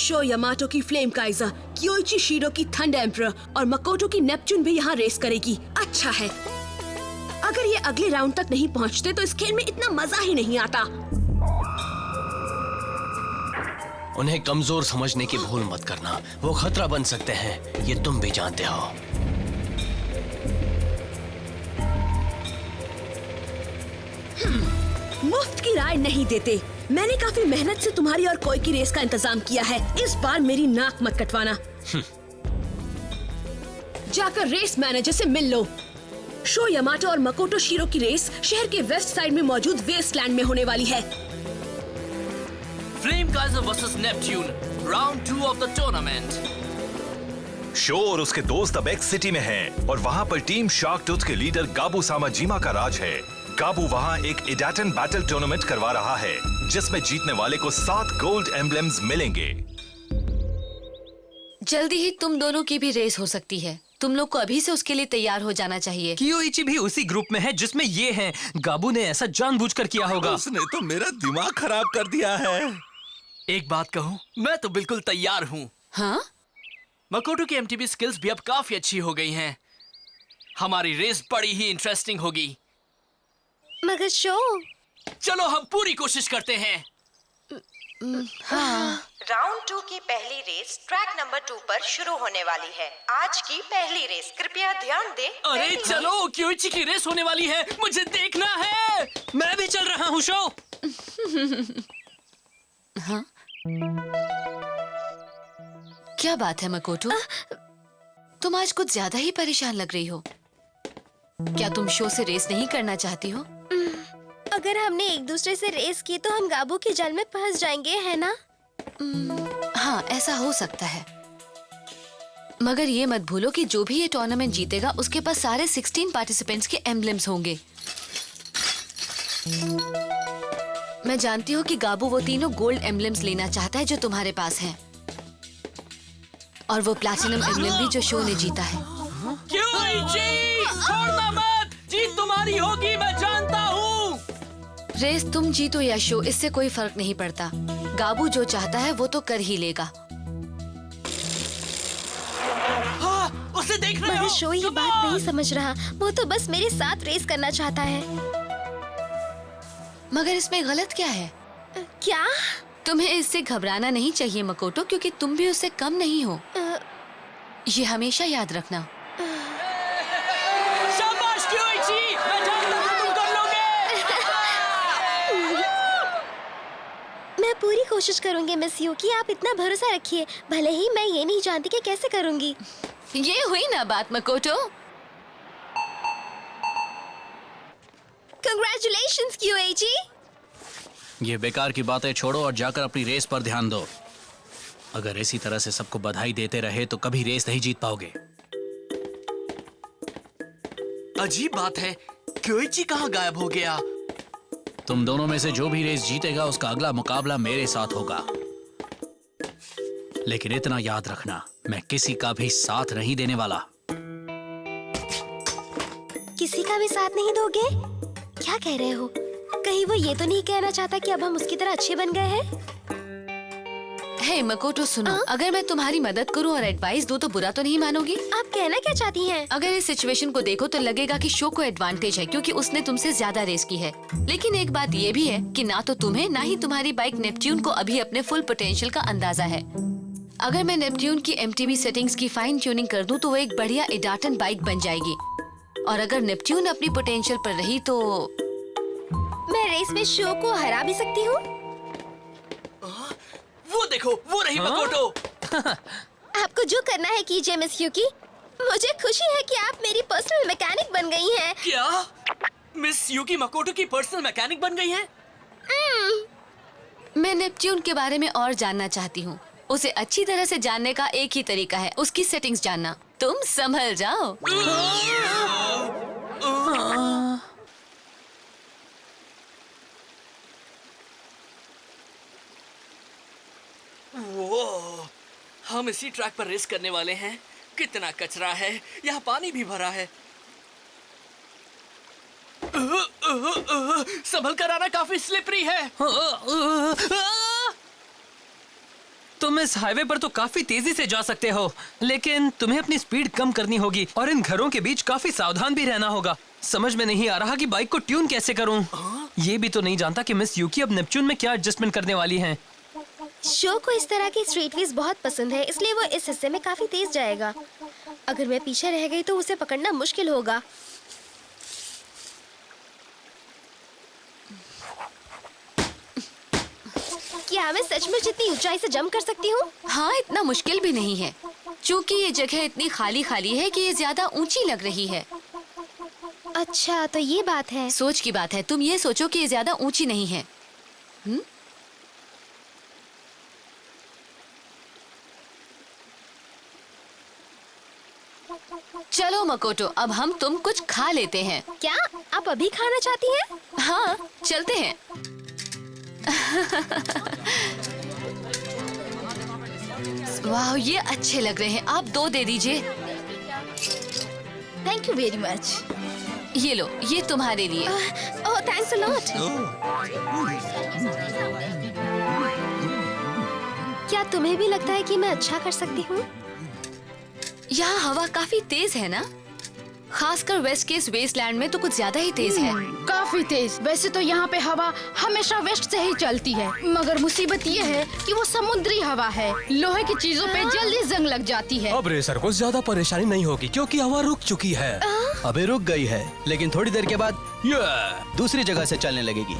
Show Yamato की flame Kaizer, क्योइची shero की thunder emperor और मकोटो की नेपच्यून भी यहाँ रेस करेगी। अच्छा है, अगर ये अगले राउंड तक नहीं पहुँचते तो इस खेल में इतना मजा ही नहीं आता। उन्हें कमजोर समझने की भूल मत करना, वो खतरा बन सकते हैं, ये तुम भी जानते हो। मुफ्त की राय नहीं देते। मैंने काफी मेहनत से तुम्हारी और कोई की रेस का इंतजाम किया है। इस बार मेरी नाक मत कटवाना। जाकर रेस मैनेजर से मिल लो। शो यामाटो और मकोटो शीरो की रेस शहर के वेस्ट साइड में मौजूद वेस्टलैंड में होने वाली है। Flame Kaizer versus Neptune, round 2 of the tournament. Show और उसके दोस्त अब एक्स सिटी में हैं और वहाँ पर टीम शार्क टूथ के लीडर गाबू सामाजिमा का राज है। गाबू वहाँ एक इडाटन बैटल टूर्नामेंट करवा रहा है, जिसमें जीतने वाले को 7 गोल्ड एम्बलेम्स मिलेंगे। जल्दी ही तुम दोनों की भी रेस हो सकती है। तुम लोग को अभी से उसके लिए तैयार हो जाना चाहिए। कियोइची भी उसी ग्रुप में है जिसमें ये हैं। गाबू ने ऐसा जानबूझकर किया होगा। उसने तो मेरा दिमाग खराब कर दिया है। एक बात कहूँ, मैं तो बिल्कुल तैयार हूँ। हाँ? मकोटो की एमटीबी स्किल्स भी अब काफी अच्छी हो गई हैं। हमारी रेस बड़ी ही इंटरेस्टिंग होगी। मगर शो, चलो हम पूरी कोशिश करते हैं। राउंड 2 की पहली रेस ट्रैक नंबर 2 पर शुरू होने वाली है। आज की पहली रेस, कृपया ध्यान दें। अरे चलो, क्योइची की रेस होने वाली है, मुझे देखना है। मैं भी चल रहा हूँ शो। हाँ? क्या बात है मकोटो? तुम आज कुछ ज्यादा ही परेशान लग रही हो। क्या तुम शो से रेस नहीं करना चाहती हो? अगर हमने एक दूसरे से रेस की तो हम गाबू के जाल में फंस जाएंगे, है ना? हाँ, ऐसा हो सकता है। मगर ये मत भूलो कि जो भी ये टूर्नामेंट जीतेगा उसके पास सारे 16 पार्टिसिपेंट्स के एम्बलेम्स होंगे। मैं जानती हूँ कि गाबू वो तीनों गोल्ड एम्बलेम्स लेना चाहता है जो तुम्हारे पास हैं, और वो प्लैटिनम एम्बलेम भी जो शो ने जीता है। क्योइची, छोड़ना मत, जीत तुम्हारी होगी, मैं जानता हूँ। रेस तुम जीतो या शो, इससे कोई फर्क नहीं पड़ता। गाबू जो चाहता है वो तो कर ही लेगा। हाँ, उसे देख रहे हो? मगर शो ये बात नहीं समझ रहा। वो तो बस मेरे साथ रेस करना चाहता है। मगर इसमें गलत क्या है? क्या? तुम्हें इससे घबराना नहीं चाहिए मकोटो, क्योंकि तुम भी उससे कम नहीं हो। ये हमेशा याद रखना। शाबाश क्योइची, मैं जानता था तुम कर लोगे। मैं पूरी कोशिश करूंगी मिस युकी, आप इतना भरोसा रखिए। भले ही मैं ये नहीं जानती कि कैसे करूंगी। ये हुई ना बात मकोटो। Congratulations क्यूएची। ये बेकार की बातें छोड़ो और जाकर अपनी रेस पर ध्यान दो। अगर इसी तरह से सबको बधाई देते रहे तो कभी रेस नहीं जीत पाओगे। अजीब बात है, क्योइची कहाँ गायब हो गया? तुम दोनों में से जो भी रेस जीतेगा उसका अगला मुकाबला मेरे साथ होगा। लेकिन इतना याद रखना, मैं किसी का भी साथ नहीं देने वाला। किसी का भी साथ नहीं दोगे? क्या कह रहे हो? कहीं वो ये तो नहीं कहना चाहता कि अब हम उसकी तरह अच्छे बन गए हैं? हे मकोटो सुनो, अगर मैं तुम्हारी मदद करूं और एडवाइस दूं तो बुरा तो नहीं मानोगी? आप कहना क्या चाहती हैं? अगर इस सिचुएशन को देखो तो लगेगा कि शो को एडवांटेज है क्योंकि उसने तुमसे ज्यादा रेस की है। लेकिन एक बात ये भी है कि ना तो तुम्हें ना ही तुम्हारी बाइक नेपट्यून को अभी अपने फुल पोटेंशियल का अंदाजा है। अगर मैं नेपट्यून की एमटीबी सेटिंग्स की फाइन ट्यूनिंग कर दूं तो वो एक बढ़िया इडाटन बाइक बन जाएगी, और अगर नेपट्यून अपनी पोटेंशियल पर रही तो मैं रेस में शो को हरा भी सकती हूँ। वो देखो, वो रही मकोटो। आपको जो करना है कीजिए मिस युकी। मुझे खुशी है कि आप मेरी पर्सनल मैकेनिक बन गई हैं। क्या? मिस युकी मकोटो की पर्सनल मैकेनिक बन गई हैं? मैं नेपट्यून के बारे में और जानना चाहती हूँ। उसे अच्छी तरह से जानने का एक ही तरीका है, उसकी सेटिंग्स जानना। तुम संभल जाओ। वो, हम इसी ट्रैक पर रेस करने वाले हैं। कितना कचरा है, यहाँ पानी भी भरा है। संभल कर आना, काफी स्लिपरी है। तुम तुम इस हाईवे पर तो काफी तेजी से जा सकते हो, लेकिन तुम्हें अपनी स्पीड कम करनी होगी और इन घरों के बीच काफी सावधान भी रहना होगा। समझ में नहीं आ रहा कि बाइक को ट्यून कैसे करूं। ये भी तो नहीं जानता कि मिस यूकी अब नेपच्यून में क्या एडजस्टमेंट करने वाली हैं। शो को इस तरह की स्ट्रीट वेज बहुत पसंद है, इसलिए वो इस हिस्से में काफी तेज जाएगा। अगर मैं पीछे रह गई तो उसे पकड़ना मुश्किल होगा। क्या मैं सचमुच इतनी ऊंचाई से जंप कर सकती हूँ? हाँ, इतना मुश्किल भी नहीं है, क्योंकि ये जगह इतनी खाली खाली है कि ये ज्यादा ऊंची लग रही है। अच्छा, तो ये बात है। सोच की बात है। तुम ये सोचो कि ये ज्यादा ऊंची नहीं है। चलो मकोटो, अब हम तुम कुछ खा लेते हैं। क्या आप अभी खाना चाहती हैं? हाँ, चलते हैं। वाह, ये अच्छे लग रहे हैं। आप 2 दे दीजिए। Thank you very much. ये लो, ये तुम्हारे लिए। ओह, थैंक्स अ लॉट। क्या तुम्हें भी लगता है कि मैं अच्छा कर सकती हूँ? यहाँ हवा काफी तेज है ना? खासकर वेस्ट के इस वेस्टलैंड में तो कुछ ज्यादा ही तेज है। काफी तेज। वैसे तो यहाँ पे हवा हमेशा वेस्ट से ही चलती है, मगर मुसीबत ये है कि वो समुद्री हवा है। लोहे की चीजों पे जल्दी जंग लग जाती है। अब रेसर को ज्यादा परेशानी नहीं होगी क्योंकि हवा रुक चुकी है। अभी रुक गई है, लेकिन थोड़ी देर के बाद दूसरी जगह से चलने लगेगी।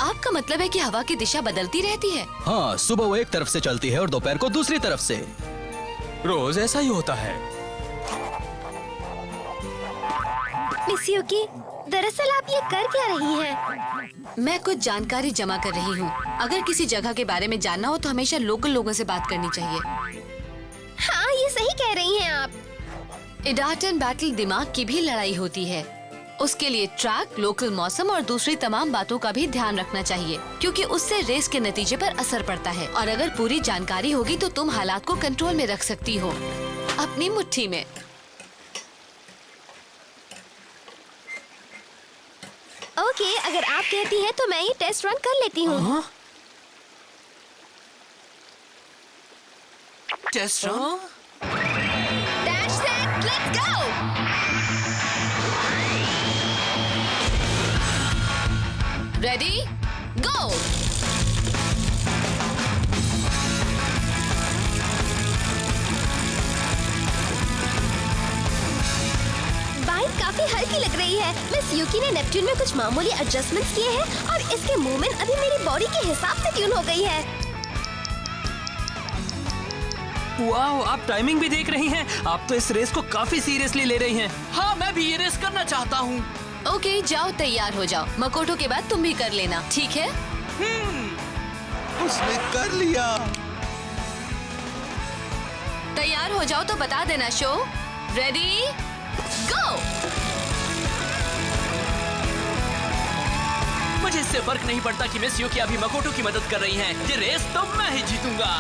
आपका मतलब है कि हवा की दिशा बदलती रहती है? हाँ, सुबह वो एक तरफ से चलती है और दोपहर को दूसरी तरफ से। रोज ऐसा ही होता है। मिस यूकी, दरअसल आप ये कर क्या रही हैं? मैं कुछ जानकारी जमा कर रही हूँ। अगर किसी जगह के बारे में जानना हो तो हमेशा लोकल लोगों से बात करनी चाहिए। हाँ, ये सही कह रही हैं आप। इडाटन बैटल दिमाग की भी लड़ाई होती है। उसके लिए ट्रैक, लोकल मौसम और दूसरी तमाम बातों का भी ध्यान रखना चाहिए, क्योंकि उससे रेस के नतीजे पर असर पड़ता है। और अगर पूरी जानकारी होगी तो तुम हालात को कंट्रोल में रख सकती हो, अपनी मुट्ठी में। ओके, अगर आप कहती हैं तो मैं ये टेस्ट रन कर लेती हूँ। Test run? Dash set, let's go! Ready, go! Bike काफी हल्की लग रही है। मिस यूकी ने नेपट्यून में कुछ मामूली एडजस्टमेंट्स किए हैं और इसके मूवमेंट अभी मेरी बॉडी के हिसाब से ट्यून हो गई है। वाह, आप टाइमिंग भी देख रही हैं। आप तो इस रेस को काफी सीरियसली ले रही हैं। हाँ, मैं भी ये रेस करना चाहता हूँ। ओके, जाओ तैयार हो जाओ। मकोटो के बाद तुम भी कर लेना, ठीक है? उसने कर लिया। तैयार हो जाओ तो बता देना। शो रेडी, गो! मुझे इससे फर्क नहीं पड़ता कि मिस यूकी अभी मकोटो की मदद कर रही हैं। ये रेस तो मैं ही जीतूंगा।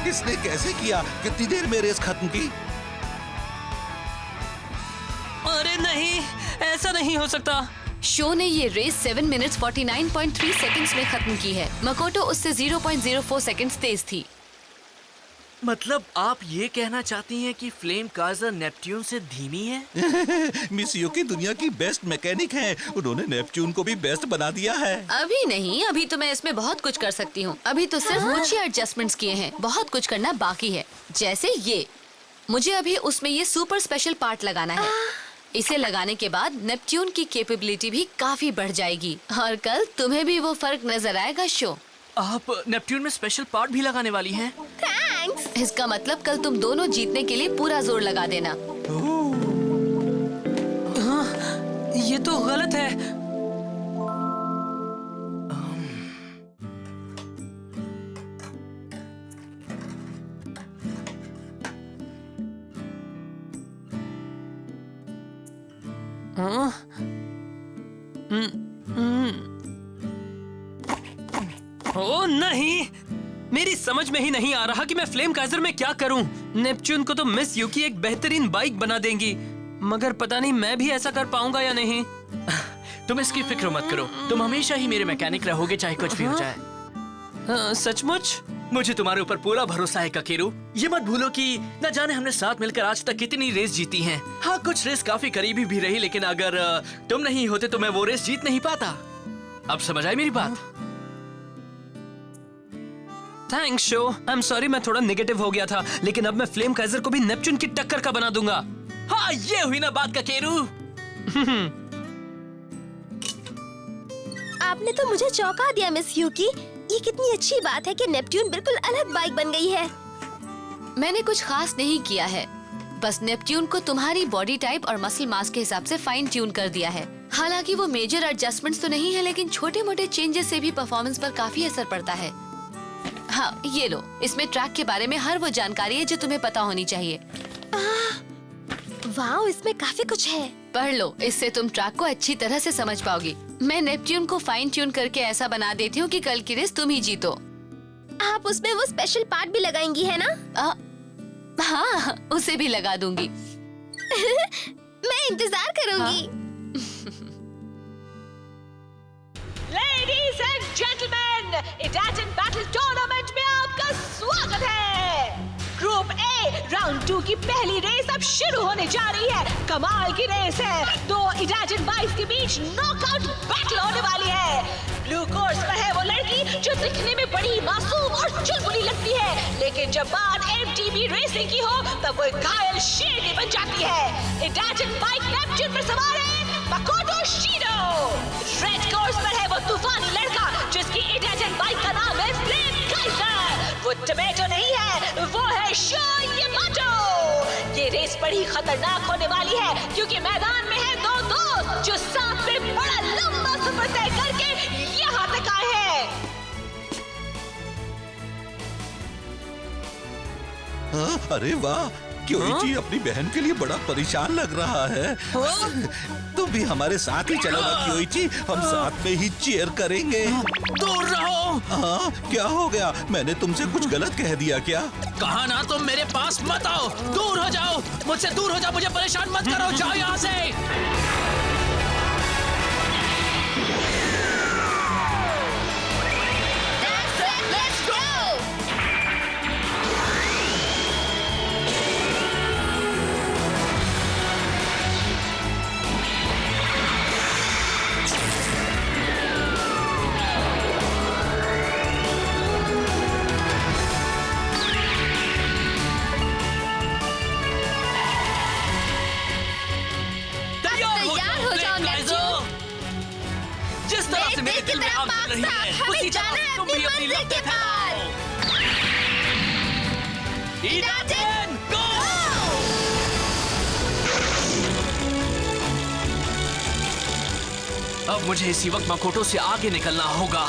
इसने कैसे किया? कितनी देर में रेस खत्म की? अरे नहीं, ऐसा नहीं हो सकता। शो ने ये रेस 7 मिनट्स 49.3 सेकंड्स में खत्म की है। मकोटो उससे 0.04 सेकंड्स तेज थी। मतलब आप ये कहना चाहती हैं कि फ्लेम काजर नेपट्यून से धीमी है? मिस यूकी दुनिया की बेस्ट मैकेनिक हैं। उन्होंने नेपच्यून को भी बेस्ट बना दिया है। अभी नहीं, अभी तो मैं इसमें बहुत कुछ कर सकती हूँ। अभी तो सिर्फ कुछ ही एडजस्टमेंट्स किए हैं, बहुत कुछ करना बाकी है। जैसे ये, मुझे अभी उसमें ये सुपर स्पेशल पार्ट लगाना है। इसे लगाने के बाद नेपट्यून की कैपेबिलिटी भी काफी बढ़ जाएगी और कल तुम्हें भी वो फर्क नजर आएगा। शो, आप नेपट्यून में स्पेशल पार्ट भी लगाने वाली हैं? थैंक्स। इसका मतलब कल तुम दोनों जीतने के लिए पूरा जोर लगा देना। ये तो गलत है। ओ नहीं, मेरी समझ में ही नहीं आ रहा कि मैं फ्लेम काइजर में क्या करूं। नेपच्यून को तो मिस यूकी एक बेहतरीन बाइक बना देंगी, मगर पता नहीं मैं भी ऐसा कर पाऊंगा या नहीं। तुम इसकी फिक्र मत करो, तुम हमेशा ही मेरे मैकेनिक रहोगे, चाहे कुछ भी हो जाए। सचमुच? मुझे तुम्हारे ऊपर पूरा भरोसा है ककेरू। ये मत भूलो कि न जाने हमने साथ मिलकर आज तक कितनी रेस जीती हैं। हाँ, कुछ रेस काफी करीबी भी रही, लेकिन अगर तुम नहीं होते तो मैं वो रेस जीत नहीं पाता। अब समझ आई मेरी बात? Thanks show. I am sorry, मैं थोड़ा नेगेटिव हो गया था, लेकिन अब मैं फ्लेम काइजर को भी नेपच्यून की टक्कर का बना दूंगा। हाँ, ये हुई ना बात ककेरू। आपने तो मुझे चौंका दिया मिस यूकी। ये कितनी अच्छी बात है कि नेपट्यून बिल्कुल अलग बाइक बन गई है। मैंने कुछ खास नहीं किया है, बस नेपट्यून को तुम्हारी बॉडी टाइप और मसल मास के हिसाब से फाइन ट्यून कर दिया है। हालांकि वो मेजर एडजस्टमेंट्स तो नहीं है, लेकिन छोटे मोटे चेंजेस से भी परफॉर्मेंस पर काफी असर पड़ता है। हाँ, ये लो, इसमें ट्रैक के बारे में हर वो जानकारी है जो तुम्हें पता होनी चाहिए। वाह, इसमें काफी कुछ है। पढ़ लो, इससे तुम ट्रैक को अच्छी तरह से समझ पाओगी। मैं नेपट्यून को फाइन ट्यून करके ऐसा बना देती हूँ कि कल की रेस तुम ही जीतो। आप उसमें वो स्पेशल पार्ट भी लगाएंगी है ना? हाँ, उसे भी लगा दूंगी। मैं इंतजार करूंगी। Ladies and gentleman, Idaten battle tournament में आपका स्वागत है। ग्रुप ए राउंड 2 की पहली रेस अब शुरू होने जा रही है। कमाल की रेस है। दो इडाटन बाइक्स के बीच नॉकआउट बैटल होने वाली है। ब्लू कोर्स पर है वो लड़की जो दिखने में बड़ी मासूम और चुलबुली लगती है, लेकिन जब बात एमटीबी रेसिंग की हो तब वो एक घायल शेरनी बन जाती है। इडाटन बाइक नेपच्यून पर सवार है मकोटो शिडो। रेड कोर्स पर है वो तूफानी लड़का जिसकी इडाटन बाइक का नाम है फ्लेम काइजर। वो टोमेटो नहीं है, वो है शो यामाटो। ये रेस बड़ी खतरनाक होने वाली है क्योंकि मैदान में है दो दोस्त जो साथ में बड़ा लंबा सफर तय करके यहाँ तक आए हैं। हाँ, अरे वाह, क्योइची अपनी बहन के लिए बड़ा परेशान लग रहा है। तुम भी हमारे साथ ही चलो ना क्योइची, हम साथ में ही चीयर करेंगे। दूर रहो। हाँ, क्या हो गया? मैंने तुमसे कुछ गलत कह दिया क्या? कहा ना तुम मेरे पास मत आओ। दूर हो जाओ, मुझसे दूर हो जाओ, मुझे परेशान मत करो। जाओ यहाँ से। जिस तरह से मेरे दिल में आग जल रही है, उसी तरह से तुम भी अपनी लपटें फैलाओ। इडाटन, गो! अब मुझे इसी वक्त मकोटो से आगे निकलना होगा।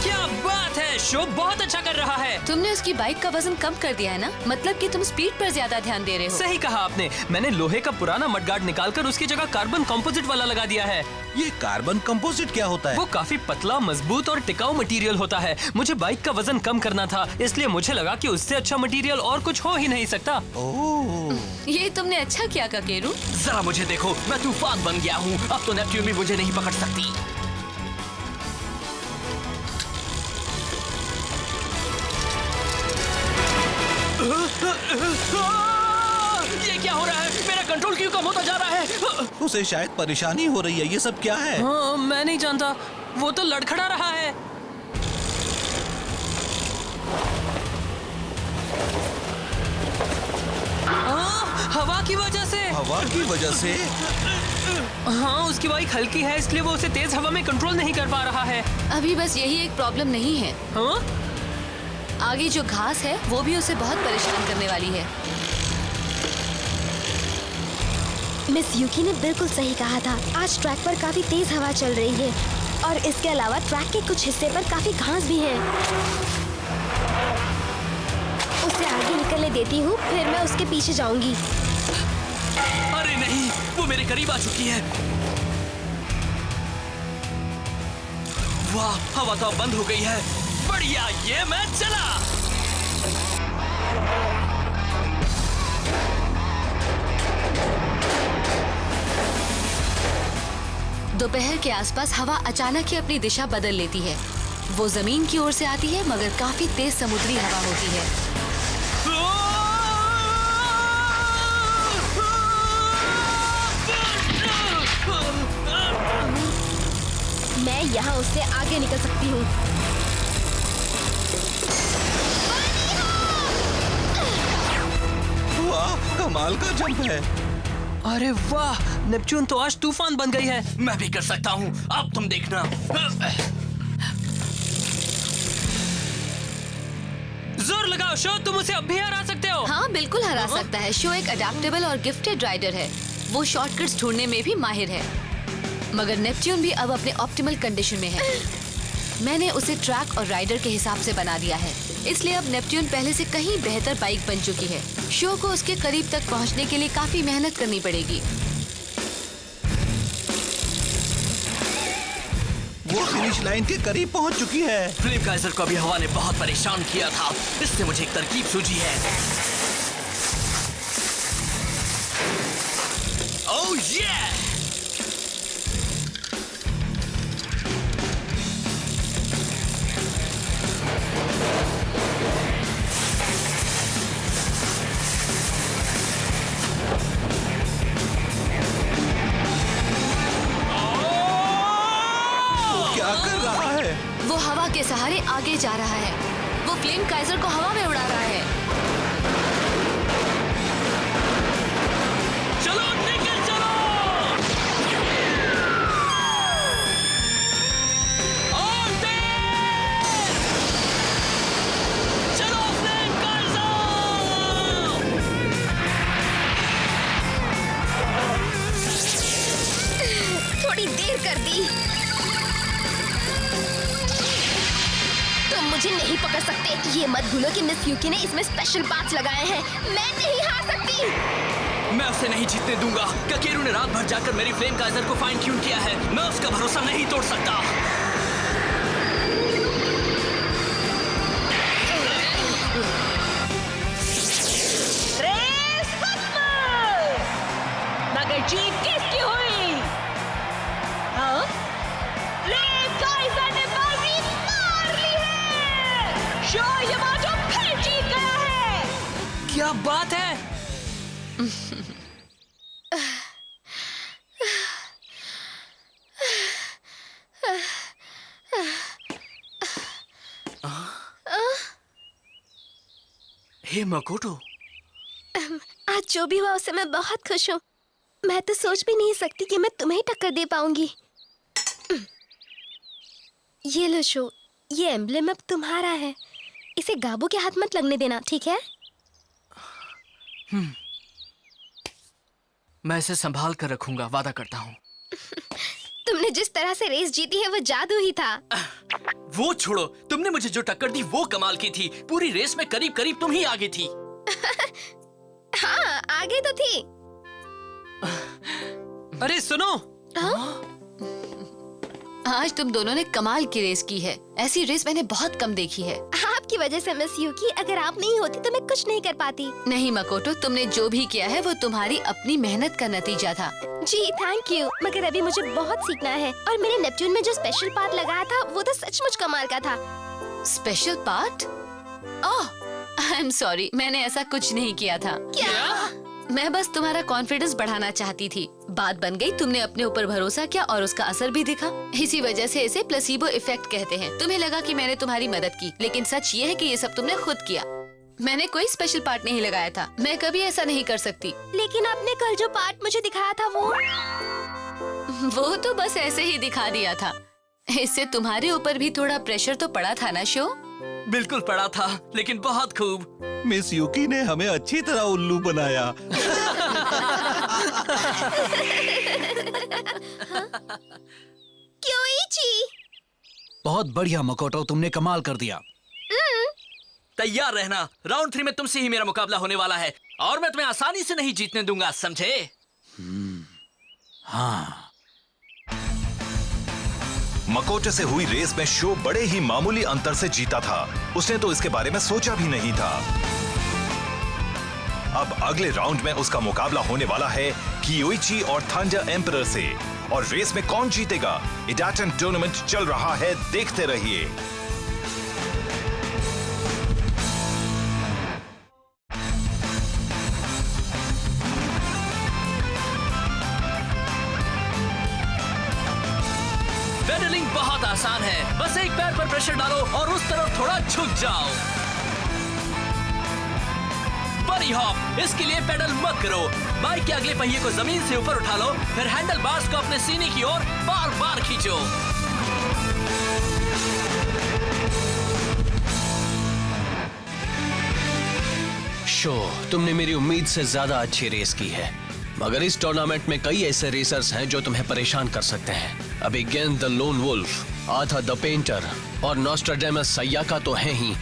क्या बात है, शो बहुत अच्छा कर रहा है। तुमने उसकी बाइक का वजन कम कर दिया है ना? मतलब कि तुम स्पीड पर ज्यादा ध्यान दे रहे हो। सही कहा आपने। मैंने लोहे का पुराना मडगार्ड निकालकर उसकी जगह कार्बन कंपोजिट वाला लगा दिया है। ये कार्बन कंपोजिट क्या होता है? वो काफी पतला, मजबूत और टिकाऊ मटेरियल होता है। मुझे बाइक का वजन कम करना था, इसलिए मुझे लगा कि उससे अच्छा मटेरियल और कुछ हो ही नहीं सकता। ओह, ये तुमने अच्छा किया ककेरू। जरा मुझे देखो, मैं तूफान बन गया हूँ। अब तो नेपच्यून भी मुझे नहीं पकड़ सकती। ये क्या हो रहा है? मेरा कंट्रोल क्यों कम होता जा रहा है? उसे शायद परेशानी हो रही है। ये सब क्या है? हाँ, मैं नहीं जानता। वो तो लड़खड़ा रहा है। हवा की वजह से। हवा की वजह से? हाँ, उसकी बाइक हल्की है, इसलिए वो उसे तेज हवा में कंट्रोल नहीं कर पा रहा है। अभी बस यही एक प्रॉब्लम नहीं है। हाँ? आगे जो घास है वो भी उसे बहुत परेशान करने वाली है। मिस यूकी ने बिल्कुल सही कहा था। आज ट्रैक पर काफी तेज हवा चल रही है और इसके अलावा ट्रैक के कुछ हिस्से पर काफी घास भी है। उसे आगे निकलने देती हूँ, फिर मैं उसके पीछे जाऊंगी। अरे नहीं, वो मेरे करीब आ चुकी है। वाह, हवा तो अब बंद हो गई है। बढ़िया, ये मैं चला। दोपहर के आसपास हवा अचानक ही अपनी दिशा बदल लेती है। वो जमीन की ओर से आती है, मगर काफी तेज समुद्री हवा होती है। मैं यहाँ उससे आगे निकल सकती हूँ। वाह, कमाल का जंप है। अरे वाह, नेपच्यून तो आज तूफान बन गई है। मैं भी कर सकता हूँ, अब तुम देखना। जोर लगाओ शो, तुम उसे अब भी हरा सकते हो। हाँ, बिल्कुल हरा सकता है। शो एक अडेप्टेबल और गिफ्टेड राइडर है। वो शॉर्टकट्स ढूंढने में भी माहिर है। मगर नेपच्यून भी अब अपने ऑप्टिमल कंडीशन में है। मैंने उसे ट्रैक और राइडर के हिसाब से बना दिया है, इसलिए अब नेपच्यून पहले से कहीं बेहतर बाइक बन चुकी है। शो को उसके करीब तक पहुंचने के लिए काफी मेहनत करनी पड़ेगी। वो फिनिश लाइन के करीब पहुंच चुकी है। फ्लेम काइजर को अभी हवा ने बहुत परेशान किया था। इससे मुझे एक तरकीब सूझी है। ओह ये! क्या कर रहा है? वो हवा के सहारे आगे जा रहा है। वो फ्लेम काइजर को हवा में उड़ा रहा है। चलो निकल चलो! और तेज! चलो फ्लेम काइजर! थोड़ी देर कर दी। तुम मुझे नहीं पकड़ सकते। ये मत भूलो कि मिस यूकी ने इसमें स्पेशल पार्ट्स लगाए हैं। मैं नहीं हार सकती। मैं उसे नहीं जीतने दूंगा। ककेरू ने रात भर जाकर मेरी फ्लेम काइजर को फाइन ट्यून किया है। मैं उसका भरोसा नहीं तोड़ सकता। रेस खत्म। मगर जीत किसकी हुई? हाँ? फ्लेम काइजर ने बाजी मार ली है। शो यामाटो फिर जीत गया है। क्या बात है। हे मकोटो, आज जो भी हुआ उससे मैं बहुत खुश हूँ। मैं तो सोच भी नहीं सकती कि मैं तुम्हें टक्कर दे पाऊंगी। ये लो शो, ये एम्ब्लेम अब तुम्हारा है। इसे गाबू के हाथ मत लगने देना, ठीक है? मैं इसे संभाल कर रखूंगा, वादा करता हूँ। तुमने जिस तरह से रेस जीती है वो जादू ही था। वो छोड़ो, तुमने मुझे जो टक्कर दी वो कमाल की थी। पूरी रेस में करीब करीब तुम ही आगे थी। हाँ, आगे तो थी। अरे सुनो, आज तुम दोनों ने कमाल की रेस की है। ऐसी रेस मैंने बहुत कम देखी है। आपकी वजह से मिस यूकी, अगर आप नहीं होती तो मैं कुछ नहीं कर पाती। नहीं मकोटो, तुमने जो भी किया है वो तुम्हारी अपनी मेहनत का नतीजा था। जी थैंक यू, मगर अभी मुझे बहुत सीखना है। और मेरे नेपच्यून में जो स्पेशल पार्ट लगाया था वो तो सचमुच कमाल का था। Special part? Oh, I am sorry, मैंने ऐसा कुछ नहीं किया था। क्या? मैं बस तुम्हारा कॉन्फिडेंस बढ़ाना चाहती थी। बात बन गई, तुमने अपने ऊपर भरोसा किया और उसका असर भी दिखा। इसी वजह से इसे प्लेसिबो इफेक्ट कहते हैं। तुम्हें लगा कि मैंने तुम्हारी मदद की, लेकिन सच ये है कि ये सब तुमने खुद किया। मैंने कोई स्पेशल पार्ट नहीं लगाया था। मैं कभी ऐसा नहीं कर सकती। लेकिन आपने कल जो पार्ट मुझे दिखाया था वो तो बस ऐसे ही दिखा दिया था। इससे तुम्हारे ऊपर भी थोड़ा प्रेशर तो पड़ा था ना शो? बिल्कुल पड़ा था, लेकिन बहुत खूब। मिस यूकी ने हमें अच्छी तरह उल्लू बनाया। क्योइची? बहुत बढ़िया मकोटो, तुमने कमाल कर दिया। तैयार रहना, राउंड 3 में तुमसे ही मेरा मुकाबला होने वाला है और मैं तुम्हें आसानी से नहीं जीतने दूंगा, समझे? हाँ। मकोटो से हुई रेस में शो बड़े ही मामूली अंतर से जीता था। उसने तो इसके बारे में सोचा भी नहीं था। अब अगले राउंड में उसका मुकाबला होने वाला है कियोइची और थंडर एम्परर से। और रेस में कौन जीतेगा? इडाटन टूर्नामेंट चल रहा है, देखते रहिए। पेडलिंग बहुत आसान है, बस एक पैर पर प्रेशर डालो और उस तरफ थोड़ा झुक जाओ। बड़ी हॉप, इसके लिए पेडल मत करो। बाइक के अगले पहिए को जमीन से ऊपर उठा लो, फिर हैंडल बार्स को अपने सीने की ओर बार बार खींचो। शो, तुमने मेरी उम्मीद से ज्यादा अच्छी रेस की है, मगर इस टूर्नामेंट में कई ऐसे रेसर्स हैं जो तुम्हें परेशान कर सकते हैं। अभी गेंद द लोन वुल्फ, आथा द पेंटर और नॉस्ट्राडेमस सयाका तो हैं ही,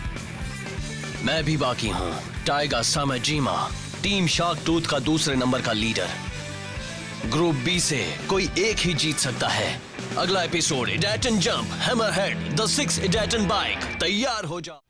मैं भी बाकी हूँ। टाइगर सामाजिमा, टीम शार्क टूथ का दूसरे नंबर का लीडर। ग्रुप बी से कोई एक ही जीत सकता है। अगला episode Idaten jump, hammerhead, the 6 Idaten bike, तैयार हो जाओ।